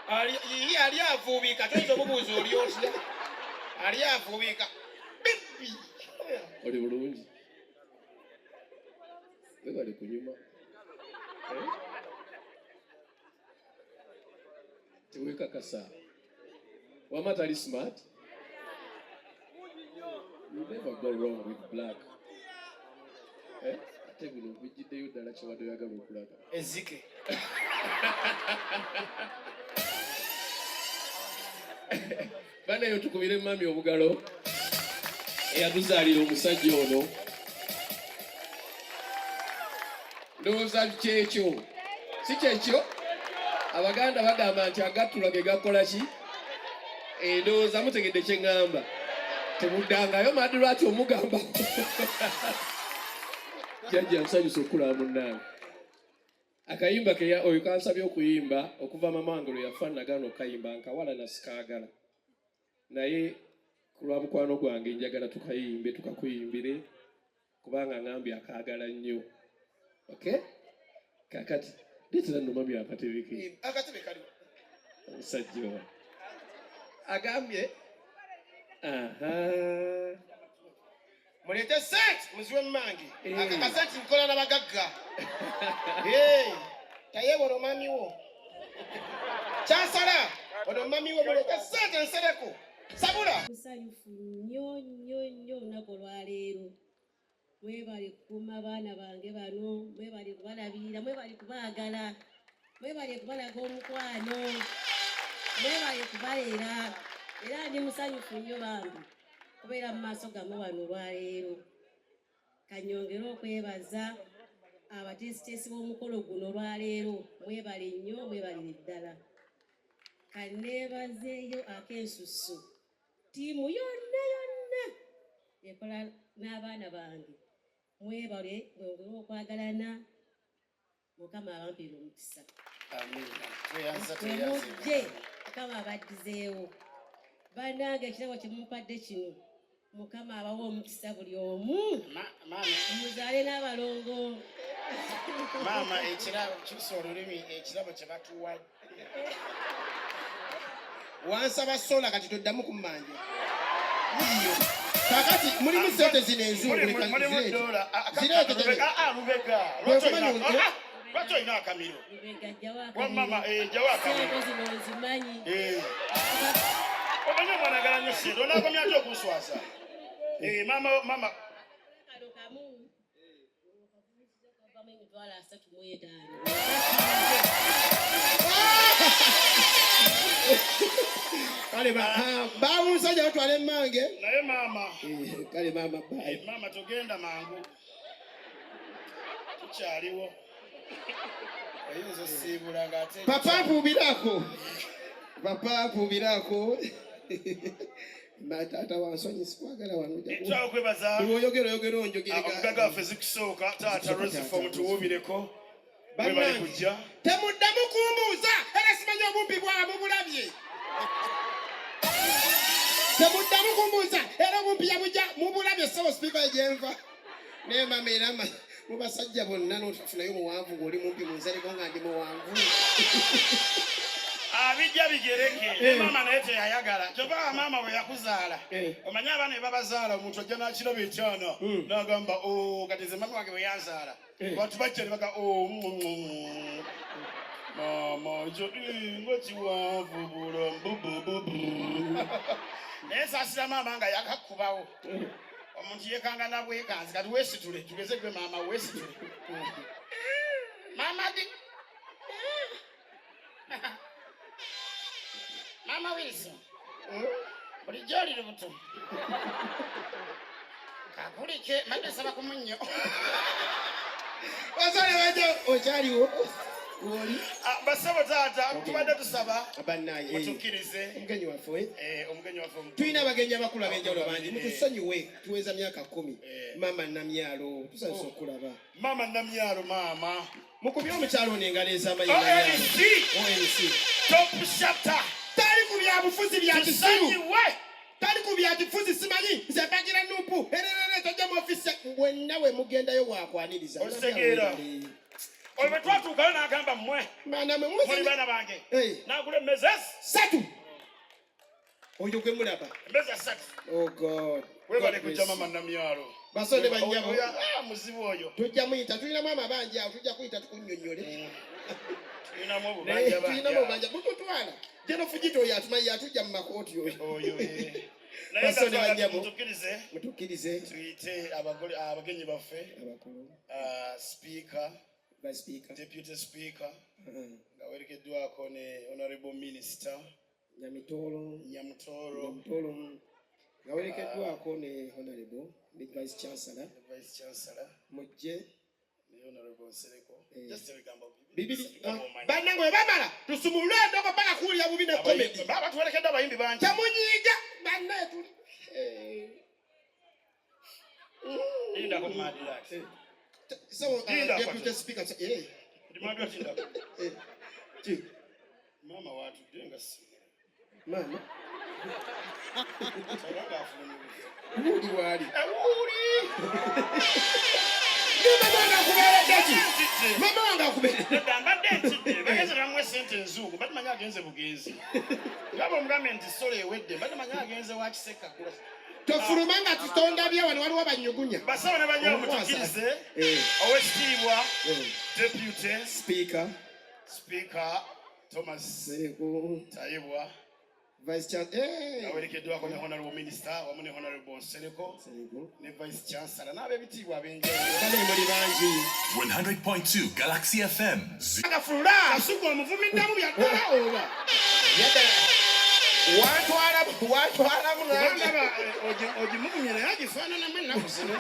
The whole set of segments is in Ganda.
Ali avubika tozo mubuzo oli otya. Ali avubika. Bibi. Oli bulungi. Webale kunyuma. Teweka kasa. Wamatali smart. You never go wrong with black. Ate bino bijjiddeyo ddala kyewade oyagala okulaga. Ezike. Banayo tukubire mami obugalo. Eyatuzaalira omusajja ono. Ndowooza kyekyo. Si kyekyo? Abaganda bagamba nti agattula ge gakola ki? Ndowooza mutegedde kye ŋŋamba. Temuddangayo Madrat omugamba. Jjajja nsanyusa okulaba munnange. Akayimba ke oyo kansabye okuyimba okuva mama wange lwe yafa nagaana okayimba nkawala nasikaagala. Naye ku lwa mukwano gwange njagala tukayimbe tukakuyimbire kubanga ngambye akaagala nnyo. Okay? Kakati leetera nno mami akatebe ke. Akatebe kaliwo. Omusajja owa. Agambye Mulete Sente muziwe mmange. Akakasenti nkola n'abagagga. Tayebolo mami wo. Chansala. Ono mami wo mulete Sente nsereko. Sabula. Musanyufu nnyo olunaku olwaleero. Mwebale kukuuma abaana bange bano. Mwebale kubalabirira. Mwebale kubaagala. Mwebale kubalaga omukwano. Mwebale kubalera. Era ndi musanyufu nnyo bambi. Kubeera mu maaso gammwe wano olwaleero. Kanyongera okwebaza abateesiteesi b'omukolo guno olwaleero. Mwebale nnyo mwebalire ddala. Kaneebazeeyo ak'ensusu. Ttiimu yonna ekola n'abaana bange. Mwebale mwongere okwagalana. Mukama abampire omukisa. Mujje Mukama abaddizeewo. Bannange ekirabo kye mumpadde kino. Mukama abawa omukisa buli omu. Muzaale n'abalongo. Maama ekirabo kisobola olulimi ekirabo kye batuwadde. Wansaba sola kati toddamu kummanja. Kakati mulimu sente zino enzungu leka zireete. Lubega. Lwaki olina akamiro? Mama jawa akamiro. Zino nzimanyi. Omanyi omwana agala nnyo sente onaakomya ate okunswasa. Mama. Kano kamu. Emitwalo 35. Kale baawunsajja batwala emmange. Naye maama. Kale maama bye. Maama togenda mangu. Tukyaliwo. Oyinza osiibula ng'ate. Papa mpuubirako. Tata wansonyi sikwagala wano. Ntwala okwebaza. Oyogera onjogereka. Omugagga waffe zikisooka taata Rosifom tuwuubireko. Bali kujja. Temuddamu kumbuuza era simanyi obumpi bwabwe mubulabye. Temuddamu kumbuuza era obumpi yabujja mubulabye ssebo sipiika egyenva. Naye mama era mu basajja bonna n'otufunayo muwanvu ng'oli mumpi munzaleko nga ndi muwanvu. Abijja bigereke. Maama naye teyayagala. Kyova maama bwe yakuzaala. Omanyi abaana babazaala omuntu ajja n'akiraba ekyana. N'agamba kati nze mama wange bwe yanzaala. Bantu bajja ne baga Maama ekyo nga kiwanvu bulambubububu. Naye saasira maama nga yakakubawo. Omuntu yekanga na bwekanzi kati weesitule tugeze gwe maama weesitule. Maama di Mama Wilson. Bulijjo oli lubuto. Kakulike madde saba ku munnyo. Wasale wajja okyaliwo. Oli basabo taata tubadde tusaba abannaye mutukkirize omugenyi waffe omugenyi waffe tulina abagenyi abakulu ab'enjawulo bangi mutusonyiwe tuweza myaka 10 maama namyalo tusanyusa okulaba maama namyalo maama mukubye omukyalo ono engalo ez'amanyi ONC top chapter tali ku byabufuzi bya kisiru tali ku bya kifuzi simanyi nze mbagira nupu ererere tojja mu ofisi wenna we mugendayo wakwaniriza osegeera Olwe twatuukayo n'agamba mmwe. Baana mwe Muli muzi. baana bange. Eh. N'agula emmeza Satu. Oyo gwe mulaba. emmeza 3. Oh God. Webale kujja mama Namyalo. Basonde bannyabo. Muzibu oyo. Tujja muyita tulina mama bangi awo tujja kuyita tukunnyonnyole. Tulinamu obubanja banja. Tulina obubanja bututwala. Jeno fujito oyo atumanyi atujja mu makooti oyo. Oyo Basonde naye bannyabo. mutukkirize tuyite abagole abagenyi baffe abakulu. speaker Vice Speaker. deputy speaker nga werekeddwako ne honorable minister Nyamutolo. Nga werekeddwako ne Honorable ne Vice Chancellor. vice chancellor Mujje. ne honorable Sereko just ebigambo Bibiri. Bannange bwe bamala tusumulule endoko mpaka kuwulira bubi ne comedy. baba tuwerekedde abayimbi bangi Temunyiiga bannaye tuli. lindako Madrat So, Linda, Deputy Speaker. Madrat lindako Chi. mama watudde nga si Mama. tabanga afulumiriza Uli wali. Mama wange akubeera. mbadde ntidde bageze bamwe sente enzungu badde manya agenze bugenzi ngaba omugambe nti sola ewedde badde manya agenze wakiseka Tofuluma nga tutonda bya wano waliwo banyugunya. basawo ne banyawo mutukkirize owekitiibwa deputy speaker Thomas Sereko. Tayibwa Vice Chancellor. awerekeddwako ne honorable minister wamu ne honorable Sereko Sereko. ne vice chancellor n'ab'ebitiibwa ab'enjawulo Bale muli bangi. 100.2 Galaxy FM. Agafulula. kasuku omuvumi ddamu byaddala oba Watwala munange. kubanga ogimuvumye naye agifaananamu ennaku zino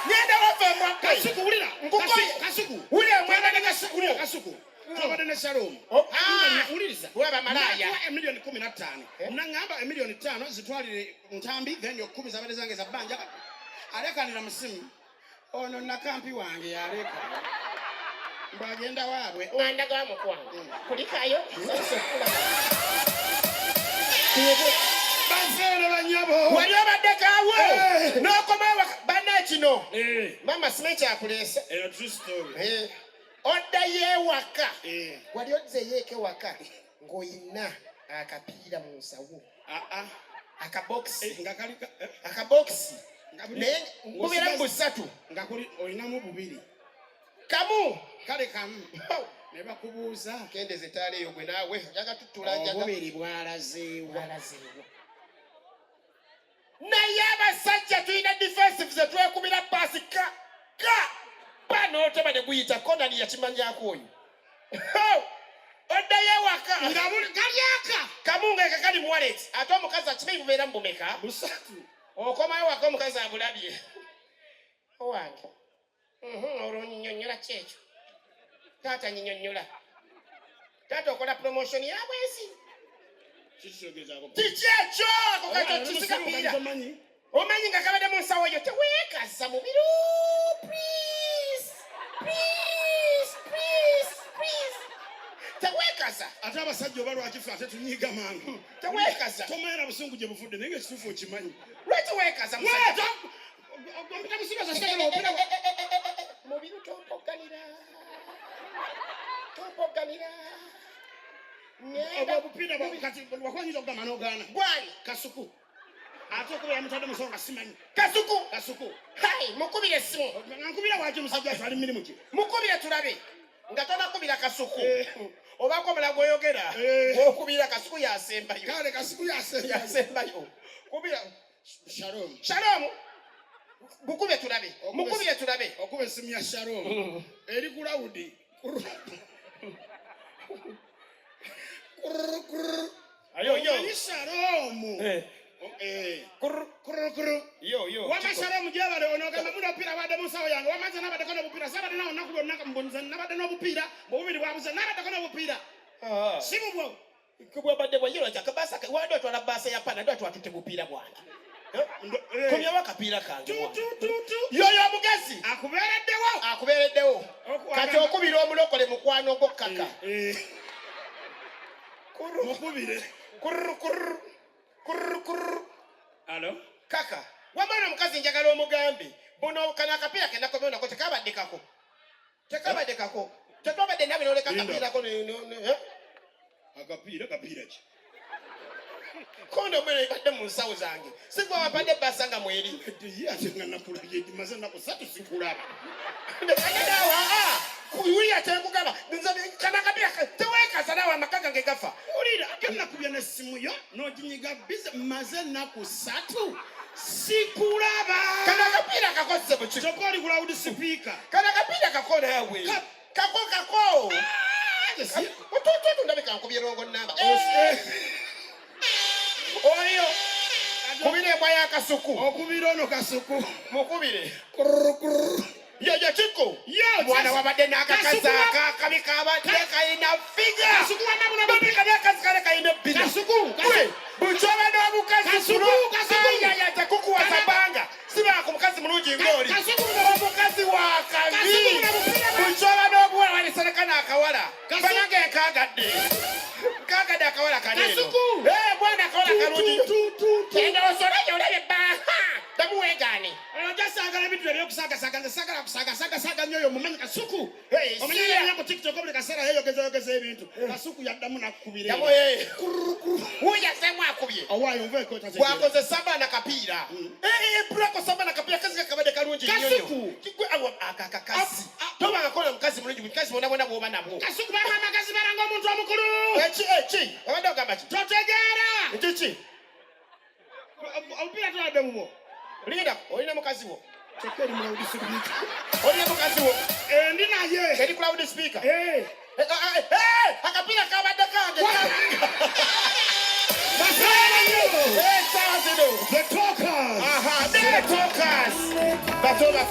Ngenda wava mwaka. kasuku wulira Nkukoye. kasuku Wulira mwana ne wulira kasuku twabadde ne Shalom wuliriza Waba malaya. emiliyoni 15 naŋŋamba emiliyoni 5 zitwalire ntambi then 10 zabadde zange za bbanja alekanira musimu ono nakampi wange yaleka mbagenda waabwe Wandaga mukwange. Kulikayo. bazeere banyabo Wali obadde kaawo. Eh. N'okomawo banna kino. Eh, Mama simanyi kyakuleese. eyo true story Oddayo ewaka. Eh, Wali odzeyo eka ewaka ng'oyina akapiira mu nsawo. Akabokisi. nga kali Akabokisi. nga buli- Naye nkubeera mu busatu. nga kuli olinamu bubiri Kamu. kale kamu ne bakubuuza Kendeze taala eyo gwe naawe. Njaga tutula njaga. obubiri bwalazeewa Walazeewo. Naye abasajja tulina defensive ze twekubira paasi ka. N'otema ne guyita konani yakimanyako oyo. Oddayo ewaka. nga buli kalyaka Kamu ng'eka kali mu wallet. Ate omukazi akimanyi bubeera mu bumeka. busatu Okomayo waka omukazi abulabye. Owange. Olwo onnyinyonnyola ki ekyo? Taata nyinyonnyola. Taata okola promotion ya bwezi. kikitegezaako Kiki ekyo? Ako kaito kisikapiira. Omanyi nga kabadde mu nsawo eyo teweekaza mubiru. Please. Teweekaza. ate abasajja oba lwakife ate tunyiiga mangu Teweekaza. tomanyi na busungu gye bufudde naye ngaekituufu okimanyi Lwaki weekaza musajja? Mubiru tompogganira. obupiira kati wakwanyiza okugamba n'ogaana Gwani. kasuku ate okubeera mutadde musawo nga simanyi Kasuku. Hai, mukubire essimu. nankubira waki omusajja atwala emirimu gye Mukubire tulabe. Nga tonakubira Kasuku. Obaako omula gw'oyogera. Eh. Gw'okubira Kasuku yasembayo. kale kasuku Yasembayo. Kubira. Shalom Mukubire tulabe. okuba essimu ya Shalom eri ku lawudi omanyi Shalom wama Shalom gyebale onogamba muna obupiira abadde mu nsawo yange wamaze nabaddeko n'obupiira sabadde nawo nnaku lwonna mbunze nabadde n'obupiira bubiri bwabuze nabaddeko n'obupiira si bubwo Kubwabadde bwayiro kyakabasa wadi otwala basa ya pana ndo atwatute bupiira bwange. Komya wakapiira kange. Yoyo omugezi akubeereddewo. Kati okubira omulokole mukwano gwo kaka. mukubire Kurru. alo Kaka, wamana omukazi njagala omugambe Buno kana akapiira kenda ko bino ko tekabaddekako. Tekabaddekako. Tetwabadde nawe noleka akapiira ko Akapiira ki? Kondo mbere ibadde mu nsawo zange. Sigwa wapadde basanga mweri. Ye ate nga nakulabye maze nako 3 sikulaba. Kuyiya tekugaba. Nzabe kana akapiira teweka sana wa makanga ngegafa. Ulira akanna kubya na simu yo n'oginyiga bize maze nako 3 sikulaba. Kana akapiira kakose buki. Chokoli ku loudspeaker. Kana akapiira kakona yawe. Kako. Ototo ndabika nkubirongo namba. Oyo. Kubire baya akasuku. Okubira ono kasuku. Mukubire. Yo chiko. Mwana wabadde n'akakaza akabikaba tekaina figa. Kasuku wanamu Babika n'akazikale kaina bina. Kasuku. Buchoba n'obukazi. Kasuku. Ya takuku wa sabanga. Siba ku mukazi mulungi ngoli. Kasuku omukazi wa kabi. Buchoba n'obuwala waliserekana akawala. Banange kagadde. Kagadde akawala kaneno. Kasuku. Bwana akawala kalungi. Tenda osoleyo olebe ba. Tamuwegane. Ojasanga ebintu ebyokusaga nyoyo mumanyi Kasuku. Omanyala nyako TikTok obuli kaseera yeyogeza ebintu. Kasuku yaddamu nakubire. Uya semu akubye. Awayo mveko taze. Wakoze samba na kapiira. Brako samba na kapiira kazi kakabade kalungi nyonyo. Kasuku. Kigwe akakasi. Toba ngakola mukazi mulungi mukazi bona bwoba nabwo. Kasuku baba amagazi baranga omuntu omukulu. Echi. Abadde ogamba ki? Totegeera. Echi. Opira tuwadde mubo. Linda, olina mukazi wo. Chokoli mu loudspeaker. Olina mukazi wo. Ndi naye. Eri ku loudspeaker. Akapiira kabadde kange. Basala nyo. Sawa zino. The talkers. The talkers. Batoba